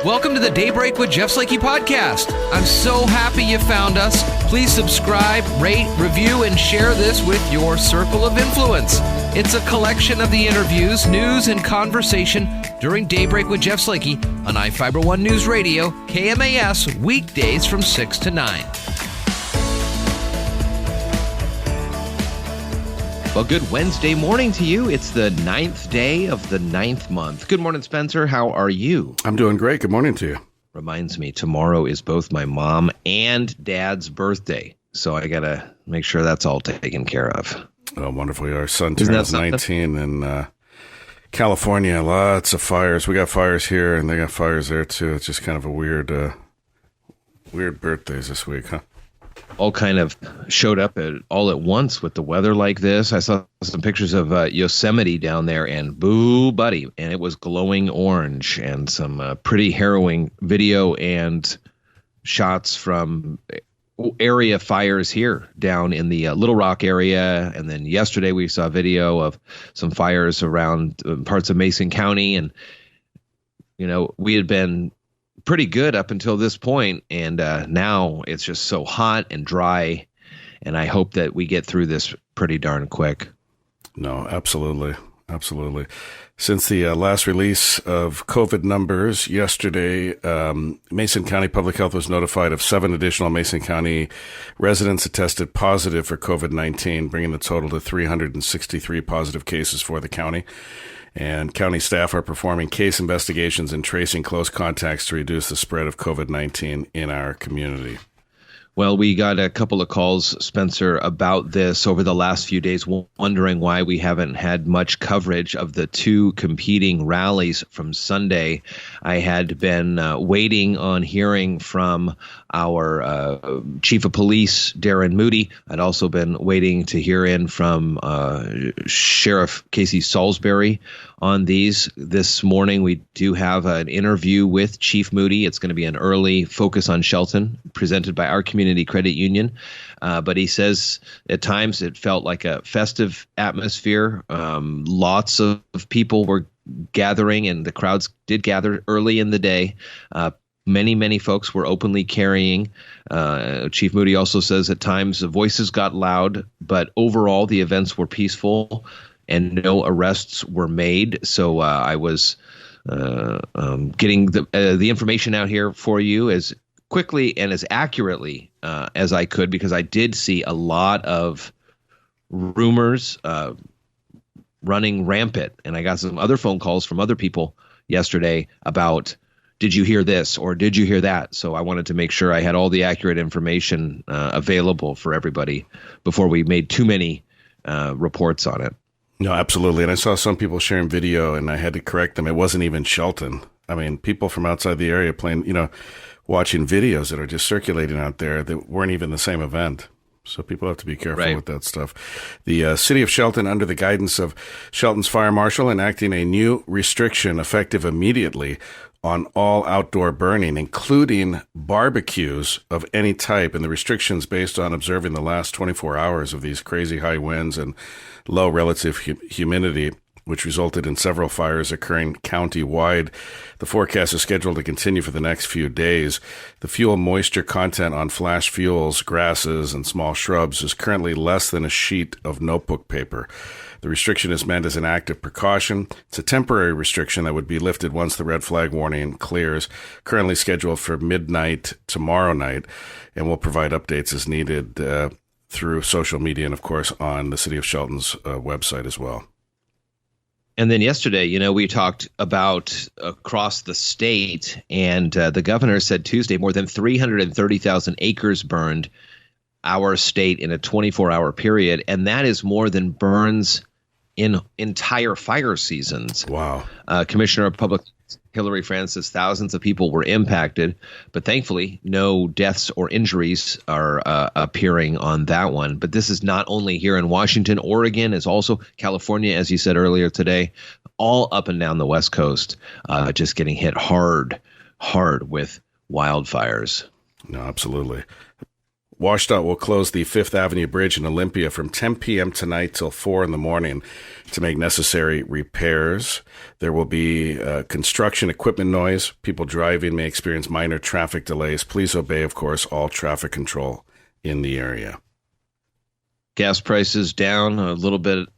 Welcome to the Daybreak with Jeff Slakey podcast. I'm so happy you found us. Please subscribe, rate, review, and share this with your circle of influence. It's a collection of the interviews, news, and conversation during Daybreak with Jeff Slakey on I-Fiber One News Radio, KMAS, weekdays from 6 to 9. Well, good Wednesday morning to you. It's the 9th day of the 9th month. Good morning, Spencer. How are you? I'm doing great. Good morning to you. Reminds me, tomorrow is both my mom and dad's birthday. So I got to make sure that's all taken care of. Oh, wonderful. Our son turns 19 in California. Lots of fires. We got fires here and they got fires there too. It's just kind of a weird birthdays this week, huh? All kind of showed up all at once with the weather like this. I saw some pictures of Yosemite down there and boo buddy, and it was glowing orange, and some pretty harrowing video and shots from area fires here down in the Little Rock area. And then yesterday we saw video of some fires around parts of Mason County. And, you know, we had been pretty good up until this point, and now it's just so hot and dry, and I hope that we get through this pretty darn quick. No, absolutely. Since the last release of COVID numbers yesterday, Mason County Public Health was notified of 7 additional Mason County residents that tested positive for COVID-19, bringing the total to 363 positive cases for the county. And county staff are performing case investigations and tracing close contacts to reduce the spread of COVID-19 in our community. Well, we got a couple of calls, Spencer, about this over the last few days, wondering why we haven't had much coverage of the 2 competing rallies from Sunday. I had been waiting on hearing from our chief of police, Darrin Moody. I'd also been waiting to hear in from Sheriff Casey Salisbury on these. This morning, we do have an interview with Chief Moody. It's going to be an early Focus on Shelton presented by our community credit union. But he says at times it felt like a festive atmosphere. Lots of people were gathering, and the crowds did gather early in the day. Many folks were openly carrying. Chief Moody also says at times the voices got loud, but overall the events were peaceful and no arrests were made. So I was getting the information out here for you as quickly and as accurately as I could, because I did see a lot of rumors running rampant. And I got some other phone calls from other people yesterday about, did you hear this or did you hear that? So I wanted to make sure I had all the accurate information available for everybody before we made too many reports on it. No, absolutely. And I saw some people sharing video and I had to correct them. It wasn't even Shelton. I mean, people from outside the area watching videos that are just circulating out there that weren't even the same event. So people have to be careful with that stuff. The city of Shelton, under the guidance of Shelton's fire marshal, enacting a new restriction effective immediately on all outdoor burning, including barbecues of any type. And the restrictions based on observing the last 24 hours of these crazy high winds and low relative humidity, which resulted in several fires occurring county-wide. The forecast is scheduled to continue for the next few days. The fuel moisture content on flash fuels, grasses, and small shrubs is currently less than a sheet of notebook paper. The restriction is meant as an act of precaution. It's a temporary restriction that would be lifted once the red flag warning clears, currently scheduled for midnight tomorrow night, and we'll provide updates as needed through social media and, of course, on the City of Shelton's website as well. And then yesterday, we talked about across the state, and the governor said Tuesday more than 330,000 acres burned our state in a 24-hour period, and that is more than burns in entire fire seasons. Wow. Commissioner of Public Hillary Francis, thousands of people were impacted, but thankfully no deaths or injuries are appearing on that one. But this is not only here in Washington. Oregon is also California, as you said earlier today, all up and down the West Coast, just getting hit hard with wildfires. No, absolutely. WashDOT will close the Fifth Avenue Bridge in Olympia from 10 p.m. tonight till 4 in the morning to make necessary repairs. There will be construction equipment noise. People driving may experience minor traffic delays. Please obey, of course, all traffic control in the area. Gas prices down a little bit.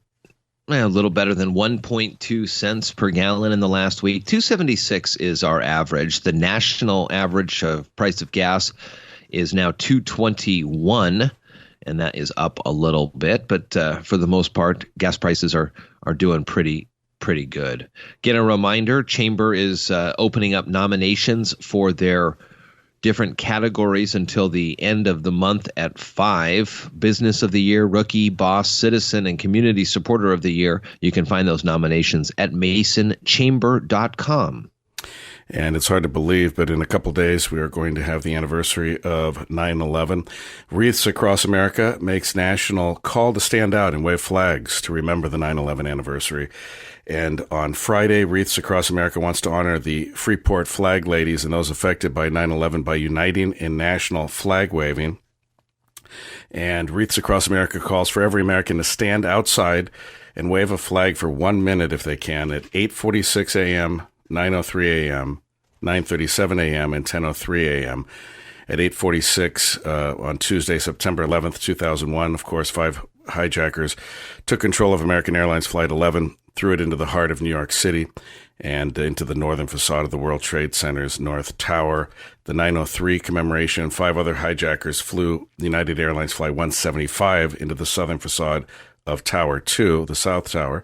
A little better than 1.2 cents per gallon in the last week. 2.76 is our average. The national average price of gas is now 2.21, and that is up a little bit. But for the most part, gas prices are doing pretty good. Again, a reminder, Chamber is opening up nominations for their different categories until the end of the month at 5. Business of the Year, Rookie, Boss, Citizen, and Community Supporter of the Year. You can find those nominations at masonchamber.com. And it's hard to believe, but in a couple days, we are going to have the anniversary of 9/11. Wreaths Across America makes national call to stand out and wave flags to remember the 9/11 anniversary. And on Friday, Wreaths Across America wants to honor the Freeport flag ladies and those affected by 9/11 by uniting in national flag waving. And Wreaths Across America calls for every American to stand outside and wave a flag for 1 minute if they can at 8:46 a.m., 9:03 a.m., 9:37 a.m., and 10:03 a.m. At 8:46 on Tuesday, September 11th, 2001, of course, 5 hijackers took control of American Airlines Flight 11, threw it into the heart of New York City and into the northern facade of the World Trade Center's North Tower. The 9/03 commemoration, 5 other hijackers flew United Airlines Flight 175 into the southern facade of Tower 2, the South Tower.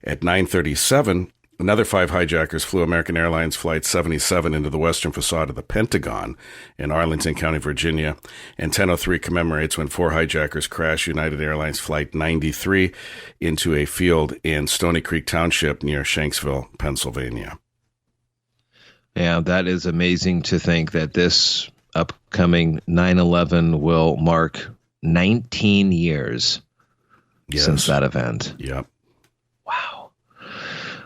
At 9:37, another 5 hijackers flew American Airlines Flight 77 into the western facade of the Pentagon in Arlington County, Virginia. And 10:03 commemorates when 4 hijackers crashed United Airlines Flight 93 into a field in Stony Creek Township near Shanksville, Pennsylvania. Yeah, that is amazing to think that this upcoming 9/11 will mark 19 years since that event. Yep. Wow.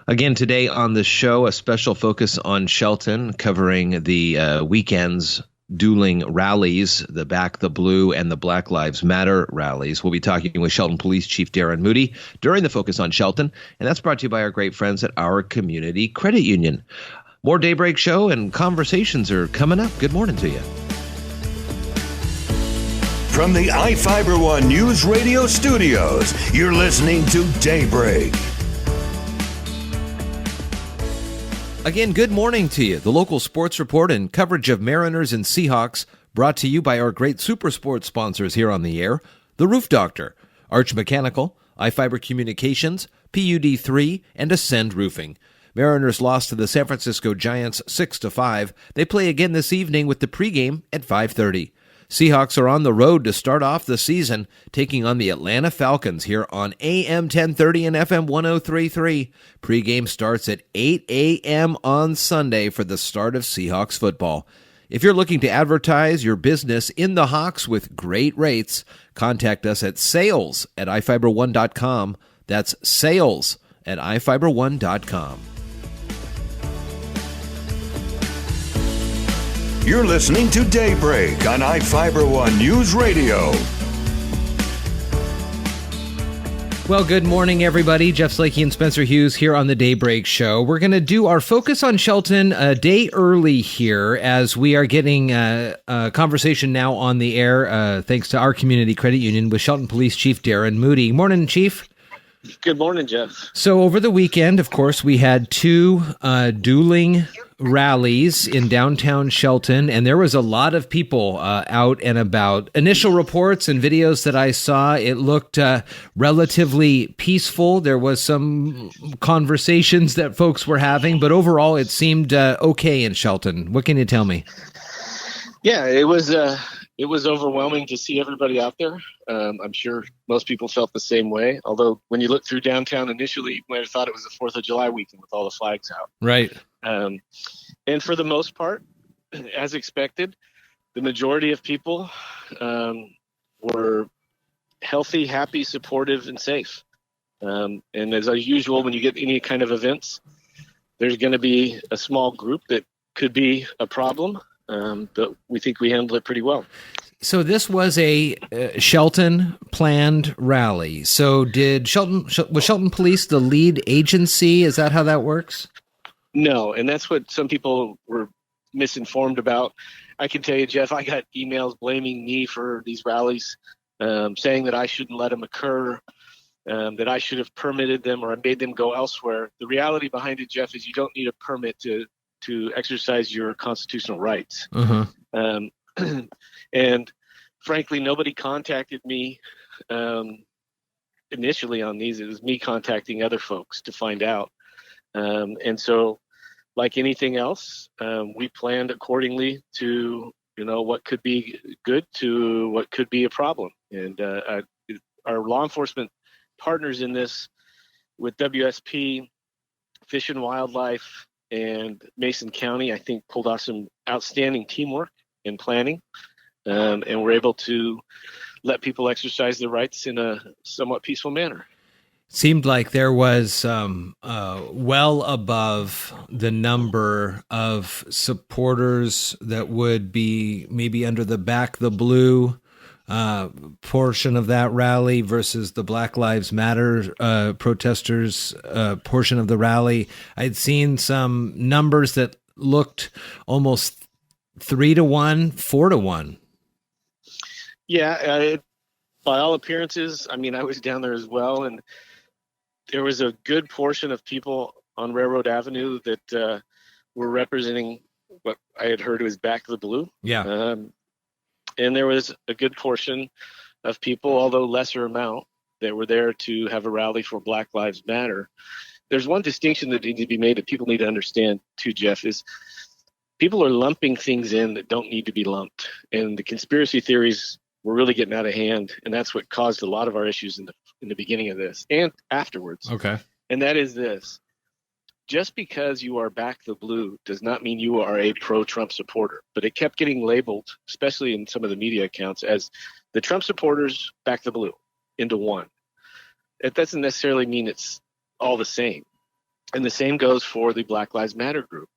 Again, today on the show, a special focus on Shelton, covering the weekend's dueling rallies, the Back the Blue and the Black Lives Matter rallies. We'll be talking with Shelton Police Chief Darrin Moody during the Focus on Shelton, and that's brought to you by our great friends at our community credit union. More Daybreak Show and conversations are coming up. Good morning to you. From the iFiber One News Radio studios, you're listening to Daybreak. Again, good morning to you. The local sports report and coverage of Mariners and Seahawks brought to you by our great super sports sponsors here on the air. The Roof Doctor, Arch Mechanical, iFiber Communications, PUD3, and Ascend Roofing. Mariners lost to the San Francisco Giants 6-5. They play again this evening with the pregame at 5:30. Seahawks are on the road to start off the season, taking on the Atlanta Falcons here on AM 1030 and FM 103.3. Pregame starts at 8 a.m. on Sunday for the start of Seahawks football. If you're looking to advertise your business in the Hawks with great rates, contact us at sales@ifiber1.com. That's sales@ifiber1.com. You're listening to Daybreak on iFiber One News Radio. Well, good morning, everybody. Jeff Slakey and Spencer Hughes here on the Daybreak Show. We're going to do our Focus on Shelton a day early here as we are getting a conversation now on the air, thanks to our community credit union with Shelton Police Chief Darrin Moody. Morning, Chief. Good morning, Jeff. So over the weekend, of course, we had 2 dueling rallies in downtown Shelton, and there was a lot of people out and about. Initial reports and videos that I saw, it looked relatively peaceful. There was some conversations that folks were having, but overall it seemed okay in Shelton. What can you tell me? Yeah, it was overwhelming to see everybody out there. I'm sure most people felt the same way, although when you look through downtown initially, you might have thought it was the 4th of July weekend with all the flags out. Right. And for the most part, as expected, the majority of people were healthy, happy, supportive, and safe. And as usual, when you get any kind of events, there's going to be a small group that could be a problem, but we think we handled it pretty well. So this was a Shelton planned rally. So was Shelton Police the lead agency? Is that how that works? No, and that's what some people were misinformed about. I can tell you, Jeff, I got emails blaming me for these rallies, saying that I shouldn't let them occur, that I should have permitted them or I made them go elsewhere. The reality behind it, Jeff, is you don't need a permit to exercise your constitutional rights. And frankly, nobody contacted me initially on these. It was me contacting other folks to find out. And so, like anything else, we planned accordingly to, what could be good to what could be a problem. And our law enforcement partners in this with WSP, Fish and Wildlife, and Mason County, I think pulled off some outstanding teamwork and planning. And we're able to let people exercise their rights in a somewhat peaceful manner. Seemed like there was well above the number of supporters that would be maybe under the Back the Blue portion of that rally versus the Black Lives Matter protesters portion of the rally. I'd seen some numbers that looked almost 3-1, 4-1. Yeah, by all appearances, I mean, I was down there as well, and there was a good portion of people on Railroad Avenue that were representing what I had heard was Back the Blue. Yeah. And there was a good portion of people, although lesser amount, that were there to have a rally for Black Lives Matter. There's one distinction that needs to be made that people need to understand too, Jeff, is people are lumping things in that don't need to be lumped. And the conspiracy theories were really getting out of hand, and that's what caused a lot of our issues in the beginning of this and afterwards. Okay. And that is this. Just because you are Back the Blue does not mean you are a pro-Trump supporter. But it kept getting labeled, especially in some of the media accounts, as the Trump supporters Back the Blue into one. It doesn't necessarily mean it's all the same. And the same goes for the Black Lives Matter group.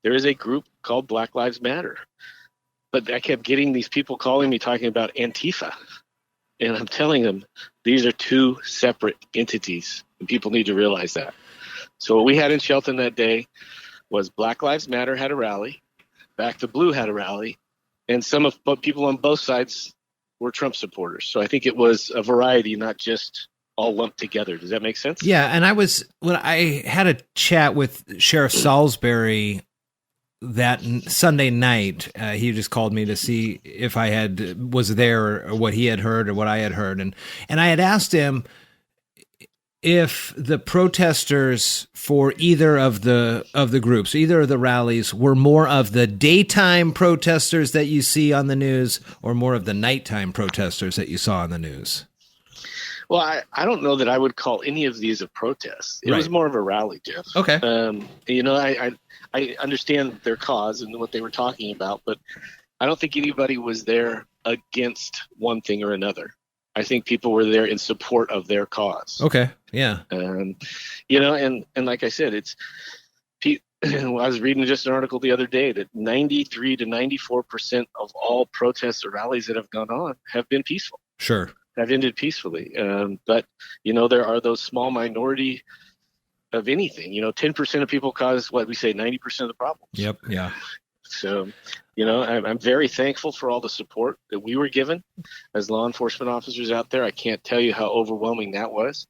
There is a group called Black Lives Matter. But I kept getting these people calling me talking about Antifa. And I'm telling them these are two separate entities. And people need to realize that. So what we had in Shelton that day was Black Lives Matter had a rally, Back the Blue had a rally, and some of people on both sides were Trump supporters. So I think it was a variety, not just all lumped together. Does that make sense? Yeah, and when I had a chat with Sheriff Salisbury that Sunday night, he just called me to see if I was there or what he had heard or what I had heard, and I had asked him if the protesters for either of the groups, either of the rallies, were more of the daytime protesters that you see on the news or more of the nighttime protesters that you saw on the news. Well, I don't know that I would call any of these a protest. It was more of a rally, Jeff. Okay. I understand their cause and what they were talking about, but I don't think anybody was there against one thing or another. I think people were there in support of their cause. Okay. Yeah. And like I said, I was reading just an article the other day that 93 to 94% of all protests or rallies that have gone on have been peaceful. Sure. Have ended peacefully. But, there are those small minority of anything. 10% of people cause what we say 90% of the problems. Yep. Yeah. So, I'm very thankful for all the support that we were given as law enforcement officers out there. I can't tell you how overwhelming that was.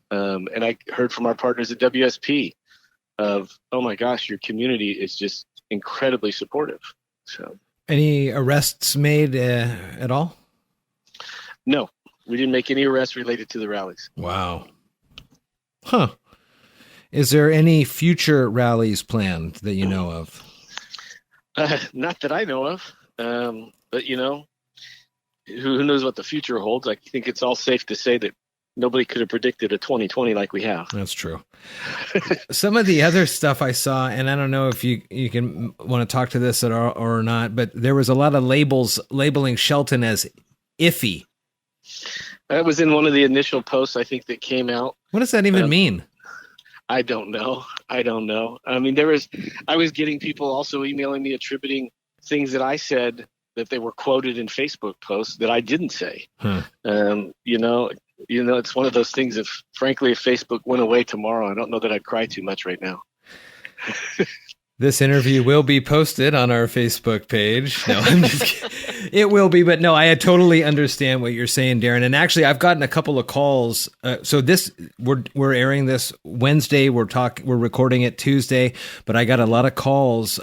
And I heard from our partners at WSP of, oh my gosh, your community is just incredibly supportive. So, any arrests made at all? No, we didn't make any arrests related to the rallies. Wow. Huh. Is there any future rallies planned that you know of? Not that I know of, but who knows what the future holds? I think it's all safe to say that nobody could have predicted a 2020 like we have. That's true. Some of the other stuff I saw, and I don't know if you can want to talk to this or not, but there was a lot of labeling Shelton as iffy. That was in one of the initial posts, I think, that came out. What does that even mean? I don't know. I mean, I was getting people also emailing me attributing things that I said that they were quoted in Facebook posts that I didn't say. It's one of those things. If Facebook went away tomorrow, I don't know that I'd cry too much right now. This interview will be posted on our Facebook page. No, I'm just kidding. It will be, but no, I totally understand what you're saying, Darrin. And actually, I've gotten a couple of calls. So we're airing this Wednesday. We're recording it Tuesday, but I got a lot of calls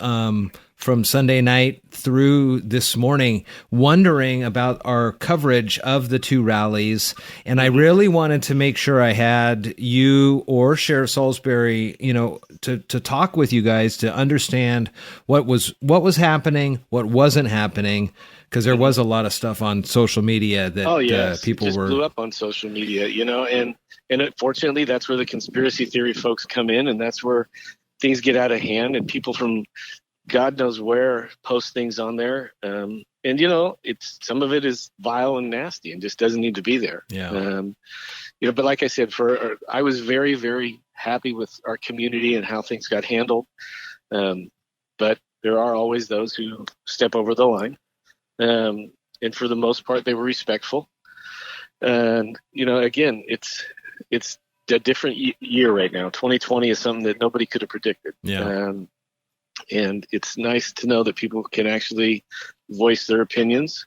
from Sunday night through this morning wondering about our coverage of the two rallies. And I really wanted to make sure I had you or Sheriff Salisbury, to talk with you guys to understand what was happening, what wasn't happening, because there was a lot of stuff on social media that people just blew up on social media, and unfortunately that's where the conspiracy theory folks come in, and that's where things get out of hand, and people from God knows where post things on there. And it's, some of it is vile and nasty and just doesn't need to be there. Yeah. But like I said, I was very, very happy with our community and how things got handled. But there are always those who step over the line. And for the most part, they were respectful. And, again, it's a different year right now. 2020 is something that nobody could have predicted. Yeah. And it's nice to know that people can actually voice their opinions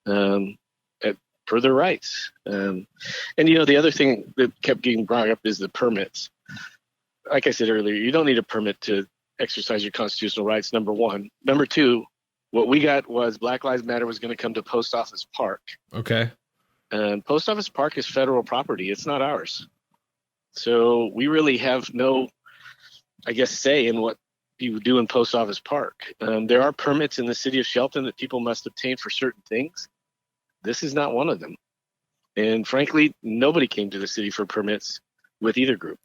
per their rights. And the other thing that kept getting brought up is the permits. Like I said earlier, you don't need a permit to exercise your constitutional rights, number one. Number two, what we got was Black Lives Matter was going to come to Post Office Park. Okay. And Post Office Park is federal property. It's not ours. So we really have no, say in what you do in Post Office Park. There are permits in the city of Shelton that people must obtain for certain things. This is not one of them. And frankly, nobody came to the city for permits with either group.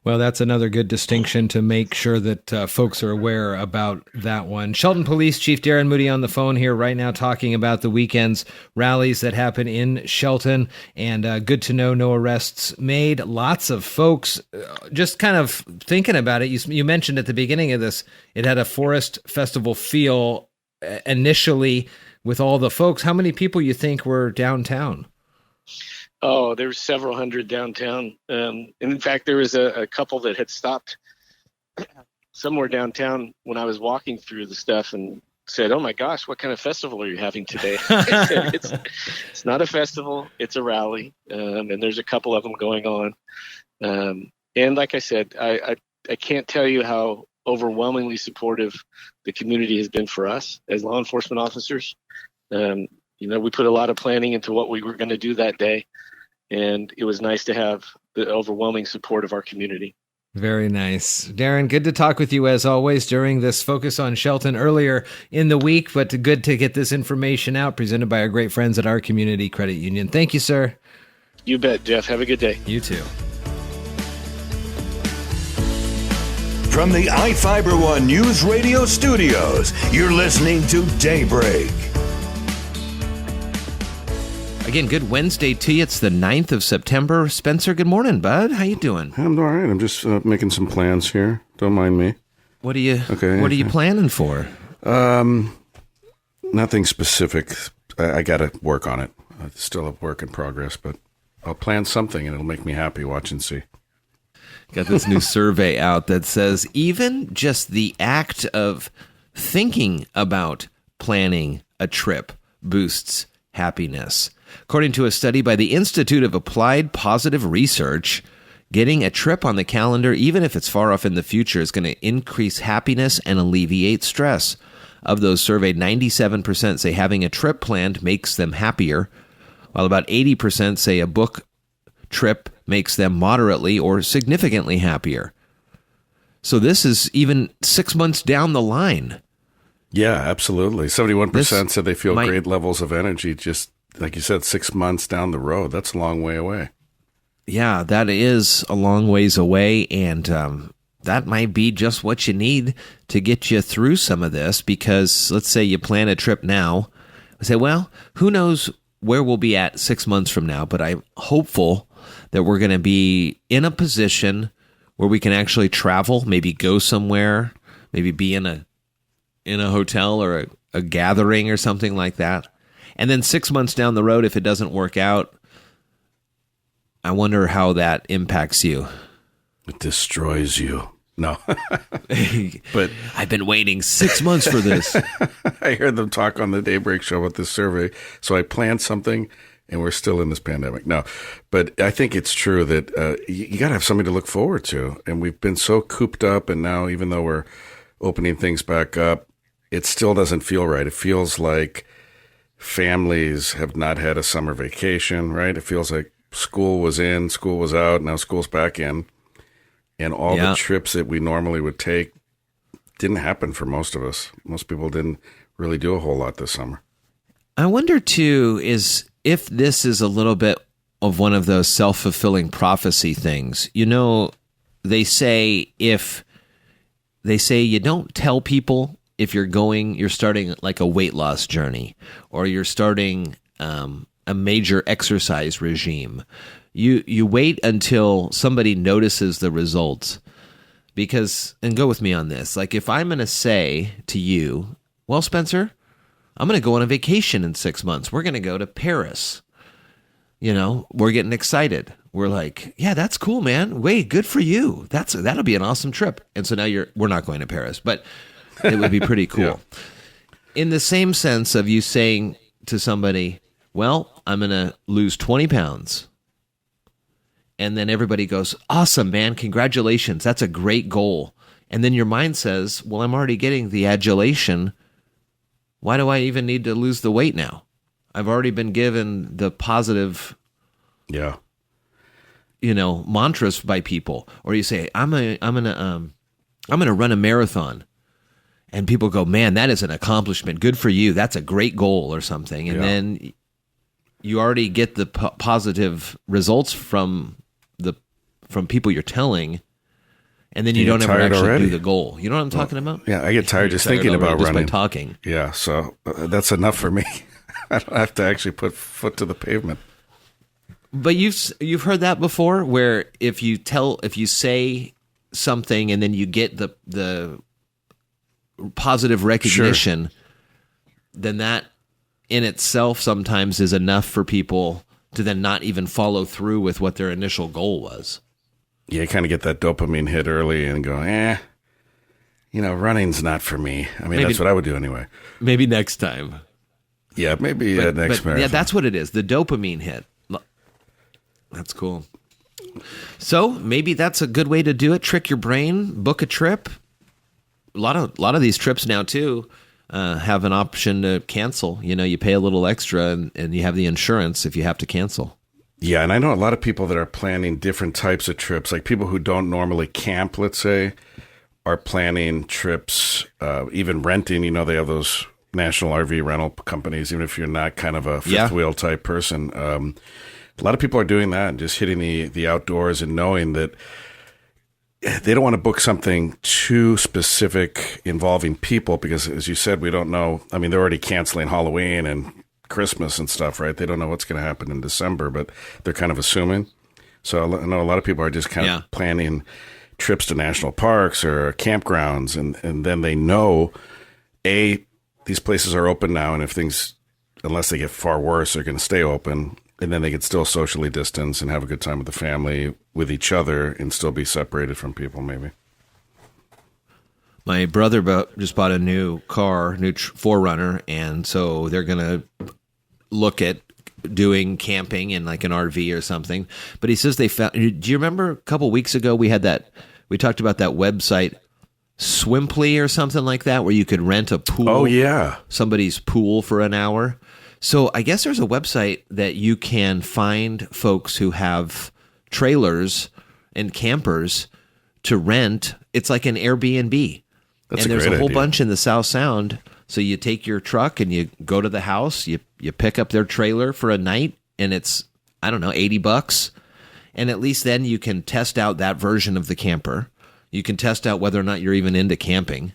Well, that's another good distinction to make sure that folks are aware about that one. Shelton Police Chief Darrin Moody on the phone here right now talking about the weekend's rallies that happen in Shelton. And good to know, no arrests made. Lots of folks just kind of thinking about it. You mentioned at the beginning of this, it had a Forest Festival feel initially with all the folks. How many people you think were downtown? Oh, there were several hundred downtown. And in fact, there was a couple that had stopped somewhere downtown when I was walking through the stuff and said, "Oh my gosh, what kind of festival are you having today?" I said, it's not a festival, it's a rally. And there's a couple of them going on. And like I said, I can't tell you how overwhelmingly supportive the community has been for us as law enforcement officers. We put a lot of planning into what we were going to do that day. And it was nice to have the overwhelming support of our community. Very nice. Darrin, good to talk with you as always during this Focus on Shelton earlier in the week, but good to get this information out presented by our great friends at our community credit union. Thank you, sir. You bet, Jeff. Have a good day. You too. From the iFiber One News Radio studios, you're listening to Daybreak. Again, good Wednesday to you. It's the 9th of September. Spencer, good morning, bud. How you doing? I'm all right. I'm just making some plans here. Don't mind me. What are you planning for? Nothing specific. I got to work on it. It's still a work in progress, but I'll plan something and it'll make me happy. Watch and see. Got this new survey out that says even just the act of thinking about planning a trip boosts happiness. According to a study by the Institute of Applied Positive Research, getting a trip on the calendar, even if it's far off in the future, is going to increase happiness and alleviate stress. Of those surveyed, 97% say having a trip planned makes them happier, while about 80% say a book trip makes them moderately or significantly happier. So this is even 6 months down the line. Yeah, absolutely. 71% said they feel great levels of energy just, like you said, 6 months down the road. That's a long way away. Yeah, that is a long ways away, and that might be just what you need to get you through some of this, because let's say you plan a trip now. I say, well, who knows where we'll be at 6 months from now, but I'm hopeful that we're going to be in a position where we can actually travel, maybe go somewhere, maybe be in a hotel or a gathering or something like that. And then 6 months down the road, if it doesn't work out, I wonder how that impacts you. It destroys you. No. But I've been waiting 6 months for this. I heard them talk on the Daybreak Show about this survey. So I planned something, and we're still in this pandemic. No, but I think it's true that you got to have something to look forward to. And we've been so cooped up, and now even though we're opening things back up, it still doesn't feel right. It feels like families have not had a summer vacation, right? It feels like school was in, school was out, now school's back in. And all the trips that we normally would take didn't happen for most of us. Most people didn't really do a whole lot this summer. I wonder, too, is if this is a little bit of one of those self-fulfilling prophecy things. You know, they say you don't tell people if you're starting like a weight loss journey or you're starting a major exercise regime. You wait until somebody notices the results and go with me on this. Like if I'm going to say to you, well, Spencer, I'm going to go on a vacation in 6 months. We're going to go to Paris. You know, we're getting excited. We're like, yeah, that's cool, man. Wait, good for you. That'll be an awesome trip. And so now we're not going to Paris, but it would be pretty cool. Yeah. In the same sense of you saying to somebody, well, I'm going to lose 20 pounds. And then everybody goes, awesome, man. Congratulations. That's a great goal. And then your mind says, well, I'm already getting the adulation. Why do I even need to lose the weight now? I've already been given the positive, mantras by people. Or you say, I'm gonna run a marathon. And people go, man, that is an accomplishment. Good for you. That's a great goal or something. And then you already get the positive results from people you're telling, and then you don't ever actually do the goal. You know what I'm talking about? Yeah, I get tired just thinking about running. Just by talking. Yeah, so that's enough for me. I don't have to actually put foot to the pavement. But you've heard that before, where if you say something and then you get the positive recognition, then that in itself sometimes is enough for people to then not even follow through with what their initial goal was. Yeah, you kind of get that dopamine hit early and go, running's not for me. I mean, that's what I would do anyway. Maybe next time. Yeah, maybe next marathon. Yeah, that's what it is, the dopamine hit. That's cool. So maybe that's a good way to do it. Trick your brain, book a trip. A lot of these trips now, too, have an option to cancel. You know, you pay a little extra and you have the insurance if you have to cancel. Yeah, and I know a lot of people that are planning different types of trips, like people who don't normally camp, let's say, are planning trips, even renting. You know, they have those national RV rental companies, even if you're not kind of a fifth wheel type person. A lot of people are doing that and just hitting the outdoors and knowing that they don't want to book something too specific involving people because, as you said, we don't know. I mean, they're already canceling Halloween and Christmas and stuff, right? They don't know what's going to happen in December, but they're kind of assuming. So I know a lot of people are just kind of planning trips to national parks or campgrounds, and then they know, these places are open now, and if things, unless they get far worse, they're going to stay open, and then they can still socially distance and have a good time with the family, with each other, and still be separated from people, maybe. My brother just bought a new car, new 4Runner, and so they're going to look at doing camping in like an RV or something. But he says they found. Do you remember a couple weeks ago we talked about that website Swimply or something like that, where you could rent a pool? Oh yeah, somebody's pool for an hour. So I guess there's a website that you can find folks who have trailers and campers to rent. It's like an Airbnb. And there's a whole bunch in the South Sound. So you take your truck and you go to the house, you pick up their trailer for a night, and it's, I don't know, $80. And at least then you can test out that version of the camper. You can test out whether or not you're even into camping.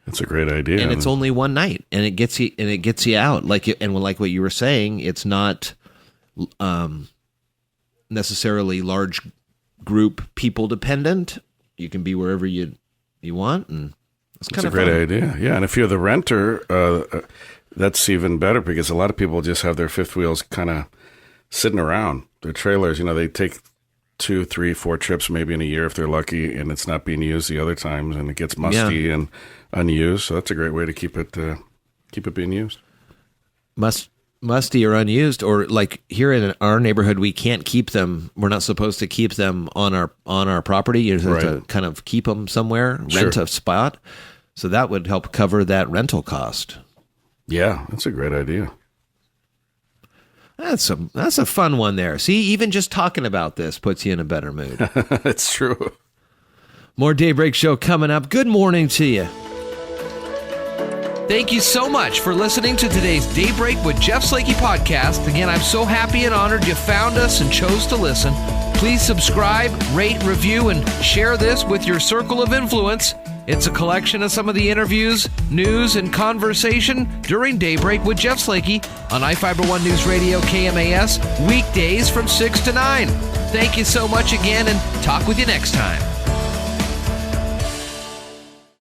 That's a great idea. And it's only one night, and it gets you out. Like what you were saying, it's not necessarily large group people dependent. You can be wherever you want, and That's a great idea. Yeah, and if you're the renter, that's even better because a lot of people just have their fifth wheels kind of sitting around. Their trailers, they take 2, 3, 4 trips maybe in a year if they're lucky, and it's not being used the other times, and it gets musty and unused. So that's a great way to keep it being used. Musty or unused, or like here in our neighborhood, we can't keep them. We're not supposed to keep them on our property. You have to kind of keep them somewhere, rent a spot. So that would help cover that rental cost. Yeah, that's a great idea. That's a fun one there. See, even just talking about this puts you in a better mood. That's true. More Daybreak Show coming up. Good morning to you. Thank you so much for listening to today's Daybreak with Jeff Slakey podcast. Again, I'm so happy and honored you found us and chose to listen. Please subscribe, rate, review, and share this with your circle of influence. It's a collection of some of the interviews, news, and conversation during Daybreak with Jeff Slakey on iFiber One News Radio KMAS, weekdays from 6 to 9. Thank you so much again, and talk with you next time.